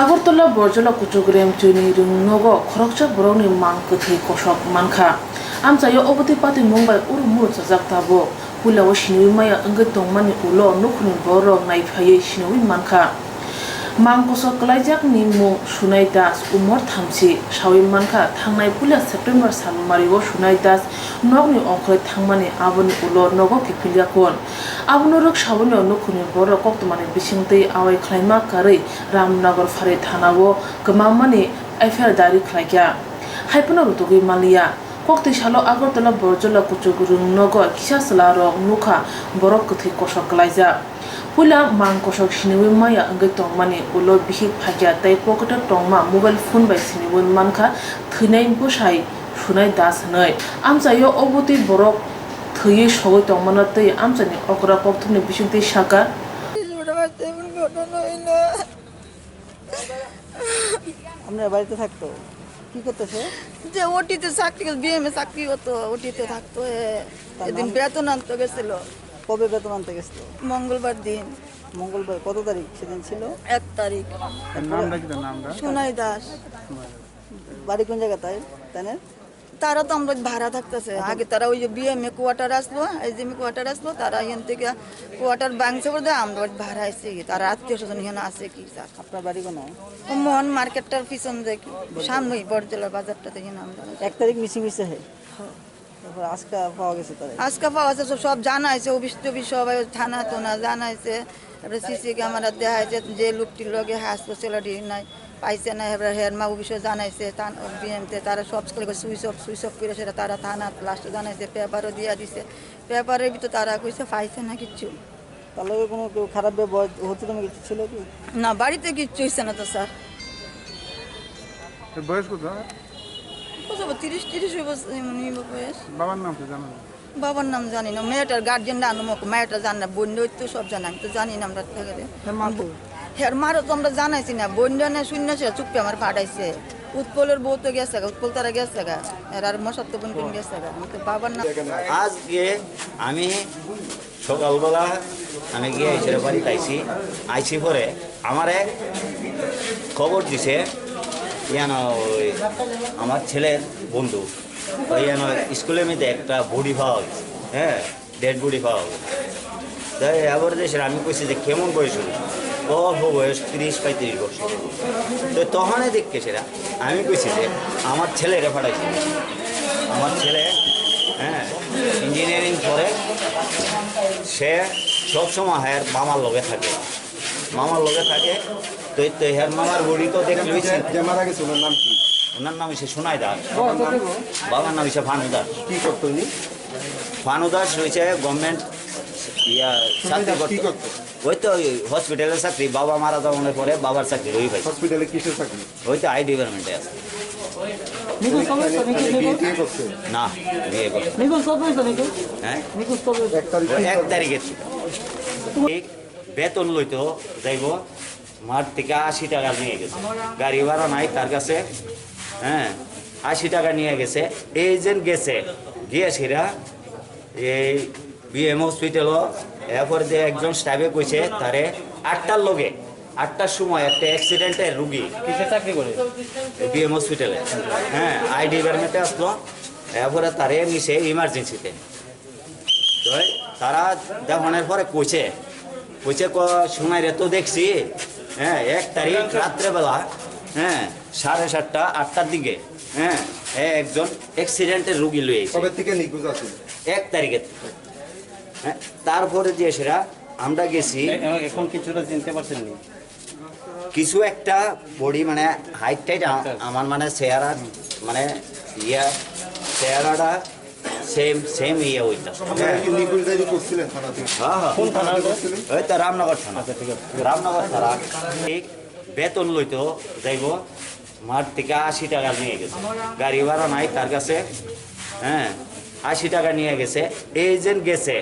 আগরতলা বরজলা কুচগ্রাম চৈনি রুংনগ খরকচা বরংনি মান কথै কসক মানखा আমচাयो অবতি পাতি মুম্বাই উরুমুর সাজাক তাবো হুলাও সিনুই মায়া अंगै tongmani ulo nukhni borok naifhaयै sinuwi mankha mangkoso klaijak ni mung sunai das umor thamsi sawi mankha thangnai pulia september salmario sunai das nogni ongkhoi thangmani aboni ulo nogo kipiliakon abnorok sawoni nukhni borok koktmani bisingtei awai khlaima karei ramnagar phare thanao gmamani affair dari khlaikya haipano rutugi malia kokti salo agortala borjola kuchugurung nogo kisasla rok nukha borok kthै kosok klaija pula mang kosok siniwi maya अंगै tongmani ulo bihik phagya tai pocket tongma mobile phone bai siniwi mankha thynai bosai sunai das nei amchayo oboti borok thयै sogoi tongmana tei amchani okra kokthumni bisingtei saka আপনার বাড়িতে থাকতো কি করতেছে যে ওটিতে চাকরি BMA চাকরি হতো ওটিতে থাকতো এদিন বেতন আনতে গেছিল কবে বেতন আনতে গেছিল মঙ্গলবার দিন মঙ্গলবার কত তারিখ সেদিন ছিল 1 তারিখ নামটা কি তার নামটা সোনাই দাস বাড়ি কোন জায়গা তাই না তারা তো আমরা ভাড়া থাকতেছে আগে তারা ওই যে বিএমএ কোয়ার্টার আসলো এজিএমএ কোয়ার্টার আসলো তারা এখান থেকে কোয়ার্টার ভাঙছে বলে আমরা ভাড়া আসছে তারা আত্মীয় স্বজন এখানে আছে কি স্যার আপনার বাড়ি কোন মোহন মার্কেটটার পিছন দেখি সামনেই বড়জলার বাজারটা থেকে আমরা 1 তারিখ মিসিং হয়েছে তারপর আজকে পাওয়া গেছে তাদের আজকে পাওয়া যাচ্ছে সব জানাইছে অফিস টফিস সবাই থানা তোনা জানাইছে এবার সিসি ক্যামেরা দেখাইছে যে লোকটির লগে হাসপাতাল নাই পাইছে না এবার হেরমা অফিসে জানাইছে বিএমতে তারা সব সুইচ অফ করে সেটা তারা থানা লাস্টে জানাইছে পেপারও দিয়া দিছে পেপারের ভিতরে তারা কইছে পাইছে না কিচ্ছু তার লগে কোনো কেউ খারাপ ব্যবহার হচ্ছে তুমি কিছু ছিল কি না বাড়িতে কিচ্ছু হয়েছে না তো স্যার এর বয়স কত? 30 বছর বয়স বাবার নাম কি জানো? বাবার নাম জানি না মেয়েটার গার্জেনরা আনুমক মেয়েটা জানি না বন্ধু তো সব জানি আমি তো জানি না আমরা হের মারও তো আমরা জানাইছি না বন্ধু না শূন্য ছিল চুপে আমার পাঠাইছে উৎপলের বউ তো গেছে গা উৎপল তারা গেছে গা আর মশার তো বোন গেছে গা আমি তো বাবার নাম আজকে আমি সকালবেলা আমি গিয়ে এসে বাড়িতে আইসি পরে আমারে খবর দিছে ইয়ান ওই আমার ছেলের বন্ধু ওই ইয়ান স্কুলের মধ্যে একটা বডি পাওয়া গেছে হ্যাঁ ডেড বডি পাওয়া গেছে তাই এবার দেশের আমি কইছি যে কেমন বয়স হল অল্প বয়স 30-35 বছর তো তখনই দেখকে সেটা আমি কইছি যে আমার ছেলেরা পাঠাইছে আমার ছেলে হ্যাঁ ইঞ্জিনিয়ারিং পড়ে সে সবসময় হ্যাঁ মামার লগে থাকে তো হ্যাঁ মামার বড়ি তো দেখে লইছে মারা গেছে ওনার নাম কি? ওনার নাম হচ্ছে সোনাই দাস বাবার নাম হচ্ছে ভানু দাস কি করতো উনি? ভানু দাস রয়েছে গভর্নমেন্ট চাকরি করতো? ওই তো হসপিটালের চাকরি বাবা মারা যাওয়ার পরে বাবার চাকরি ওই পাইছে হসপিটালে কিসের চাকরি? ওই তো আই ডিপার্টমেন্টে আছে বিয়ে করছে? না বিয়ে করে হ্যাঁ 1 তারিখের বেতন লইতো যাইব মাঠ থেকে 80 টাকা নিয়ে গেছে গাড়ি ভাড়া নাই তার কাছে হ্যাঁ 80 টাকা নিয়ে গেছে এজেন্ট গেছে গিয়ে সেরা এই বিএম হসপিটালও এরপর যে একজন স্টাফে কইছে তারে 8টার লগে 8টার সময় একটা অ্যাক্সিডেন্টের রুগী কিসে চাকরি করে বিএম হসপিটালে হ্যাঁ আই ডিপার্টমেন্টে আসলো এরপরে তারে নিছে ইমার্জেন্সিতে তো তারা দেখানোর পরে কইছে সময় রে তো দেখছি হ্যাঁ 1 তারিখ রাত্রেবেলা হ্যাঁ 7:30 8টার দিকে হ্যাঁ একজন অ্যাক্সিডেন্টের রুগী লয়ে এসে কবে থেকে নিখোঁজ আছে? 1 তারিখের হ্যাঁ তারপরে যে সেরা আমরা গেছি এখন কিছুটা চিনতে পারছেন নি কিছু একটা বডি মানে হাইট টাইট আমার মানে চেহারা মানে চেহারাটা সেম হইতা আপনারা কি নিখোঁজ ডায়েরি করছিলেন থানাতে? হ্যাঁ কোন থানা ওই তো রামনগর থানা রামনগর থানা ঠিক বেতন লইতো যাইব মাঠ থেকে 80 টাকা নিয়ে গেছে গাড়ি ভাড়া নাই তার কাছে হ্যাঁ 80 টাকা নিয়ে গেছে এজেন্ট গেছে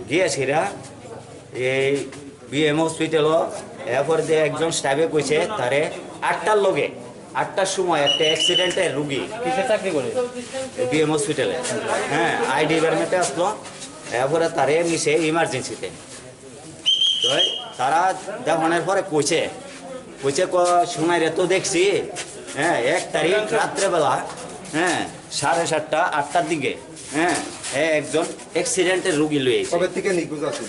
গিয়ে সেরা এই বিএম হসপিটালও এরপর যে একজন স্টাফে কইছে তারে 8টার লগে 8টার সময় একটা অ্যাক্সিডেন্টের রুগী কিসে চাকরি করে বিএম হসপিটালে হ্যাঁ আই ডিপার্টমেন্টে আসলো এরপরে তারে নিছে ইমার্জেন্সিতে তো তারা দেখানোর পরে কইছে কইছে সময় তো দেখছি হ্যাঁ 1 তারিখ রাত্রেবেলা হ্যাঁ 7:30 8টার দিকে হ্যাঁ একজন অ্যাক্সিডেন্টের রুগী লয়ে এসে কবে থেকে নিখোঁজ আছে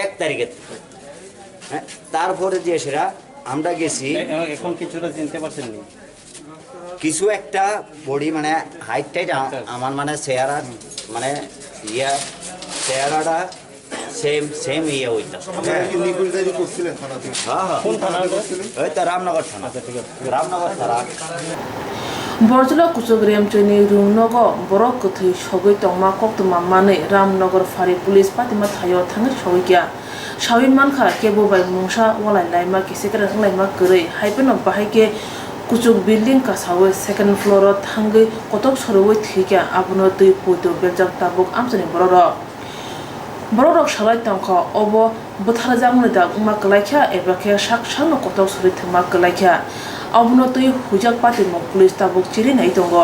1 তারিখে হ্যাঁ তারপরে যে সেরা আমরা গেছি এখন কিছুটা চিনতে পারছেন নি কিছু একটা বডি মানে হাইট টাইট আমার মানে চেহারা মানে চেহারাটা সেম ইয়ে হইতা আপনারা কি নিখোঁজ দাবি করছিলেন থানাতে? হ্যাঁ হ্যাঁ কোন থানা ওই তো রামনগর থানা রামনগর থানা বরজলা কুচগ্রেম চৈনি রুংনগ বরক কথৈ সগৈ তংমা কক্তমা মাनै রামনগর ফারি পুলিশ পাতিमा थायो थाङै सगैया साविन मानखा केबो बाय मुंसा वालाय लाइमा किसेकरा लाइमा गरै हाइपेन बाहायके कुचुग बिल्डिंग कासावे सेकेंड फ्लोर थांगै कतक सरवै थिका आबुनो दै पुतो बेलजाक ताबुक आमसनि बररक सालाय तंखा अब बोथार जामनो दा उमा गलायखा एबाखे साकसानो कतक सरि थमा गलायखा आबुनो दै हुजाक पाति पुलिस ताबुक चिरि नाय दंग